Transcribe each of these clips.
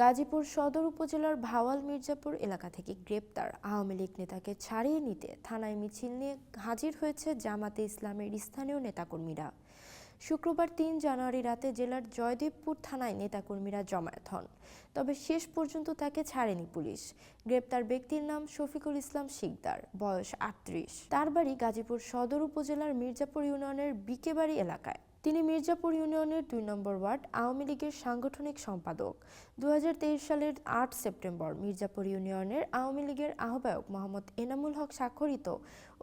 গাজীপুর সদর উপজেলার ভাওয়াল মির্জাপুর এলাকা থেকে গ্রেপ্তার আওয়ামী লীগ নেতাকে ছাড়িয়ে নিতে থানায় মিছিল নিয়ে হাজির হয়েছে জামাতে ইসলামের স্থানীয় নেতাকর্মীরা। শুক্রবার ৩ জানুয়ারি রাতে জেলার জয়দেবপুর থানায় নেতাকর্মীরা জমায়েত হন, তবে শেষ পর্যন্ত তাকে ছাড়েনি পুলিশ। গ্রেপ্তার ব্যক্তির নাম শফিকুল ইসলাম শিকদার, বয়স ৩৮। তার বাড়ি গাজীপুর সদর উপজেলার মির্জাপুর ইউনিয়নের বিকেবাড়ি এলাকায়। তিনি মির্জাপুর ইউনিয়নের ২ নম্বর ওয়ার্ড আওয়ামী লীগের সাংগঠনিক সম্পাদক। ২০২৩ সালের ৮ সেপ্টেম্বর মির্জাপুর ইউনিয়নের আওয়ামী লীগের আহ্বায়ক মোহাম্মদ এনামুল হক স্বাক্ষরিত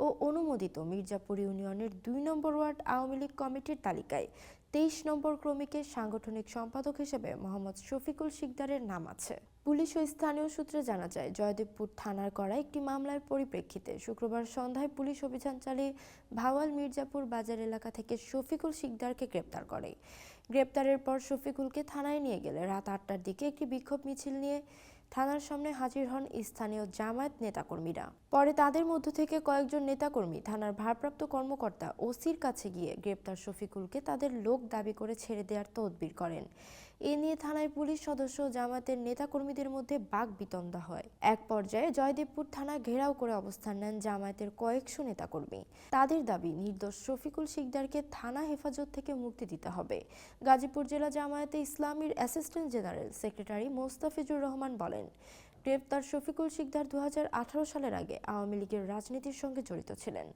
ও অনুমোদিত মির্জাপুর ইউনিয়নের ২ নম্বর ওয়ার্ড আওয়ামী লীগ কমিটির তালিকায় ২৩ নম্বর ক্রমিকের সাংগঠনিক সম্পাদক হিসেবে মোহাম্মদ শফিকুল শিকদারের নাম আছে। পুলিশ ও স্থানীয় সূত্রে জানা যায়, জয়দেবপুর থানার করা একটি মামলার পরিপ্রেক্ষিতে শুক্রবার সন্ধ্যায় পুলিশ অভিযান চালিয়ে ভাওয়াল মির্জাপুর বাজার এলাকা থেকে শফিকুল শিকদারকে গ্রেপ্তার করে। গ্রেপ্তারের পর শফিকুলকে থানায় নিয়ে গেলে রাত ৮টার দিকে একটি বিক্ষোভ মিছিল নিয়ে থানার সামনে হাজির হন স্থানীয় জামায়াত নেতাকর্মীরা। পরে তাদের মধ্য থেকে কয়েকজন নেতাকর্মী থানার ভারপ্রাপ্ত কর্মকর্তা ওসির কাছে গিয়ে গ্রেপ্তার শফিকুলকে তাদের লোক দাবি করে ছেড়ে দেওয়ার তদবির করেন। এ নিয়ে থানায় পুলিশ সদস্য ও জামায়াতের নেতাকর্মীদের মধ্যে বাকবিতণ্ডা হয়। এক পর্যায়ে জয়দেবপুর থানা ঘেরাও করে অবস্থান নেন জামায়াতের কয়েকশো নেতাকর্মী। তাদের দাবি, নির্দোষ শফিকুল শিকদারকে থানা হেফাজত থেকে মুক্তি দিতে হবে। গাজীপুর জেলা জামায়াতে ইসলামীর assistant general secretary Mostafizur Rahman বলেন, গ্রেপ্তার শফিকুল শিকদার ২০১৮ সালের আগে আওয়ামী লীগের রাজনীতির সঙ্গে জড়িত ছিলেন।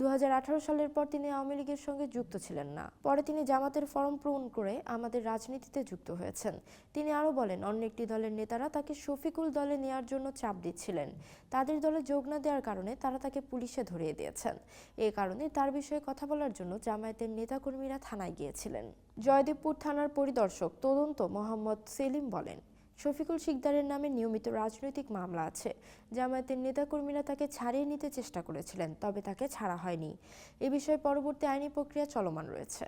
২০১৮ সালের পর তিনি আওয়ামী লীগের সঙ্গে যুক্ত ছিলেন না। পরে তিনি জামাতের ফরম পূরণ করে আমাদের রাজনীতিতে যুক্ত হয়েছেন। তিনি আরও বলেন, অন্য একটি দলের নেতারা তাকে শফিকুল দলে নেওয়ার জন্য চাপ দিচ্ছিলেন। তাদের দলে যোগ না দেওয়ার কারণে তারা তাকে পুলিশে ধরিয়ে দিয়েছেন। এ কারণে তার বিষয়ে কথা বলার জন্য জামায়াতের নেতাকর্মীরা থানায় গিয়েছিলেন। জয়দেবপুর থানার পরিদর্শক তদন্ত মোহাম্মদ সেলিম বলেন, শফিকুল শিকদারের নামে নিয়মিত রাজনৈতিক মামলা আছে। জামায়াতের নেতাকর্মীরা তাকে ছাড়িয়ে নিতে চেষ্টা করেছিলেন, তবে তাকে ছাড়া হয়নি। এ বিষয়ে পরবর্তী আইনি প্রক্রিয়া চলমান রয়েছে।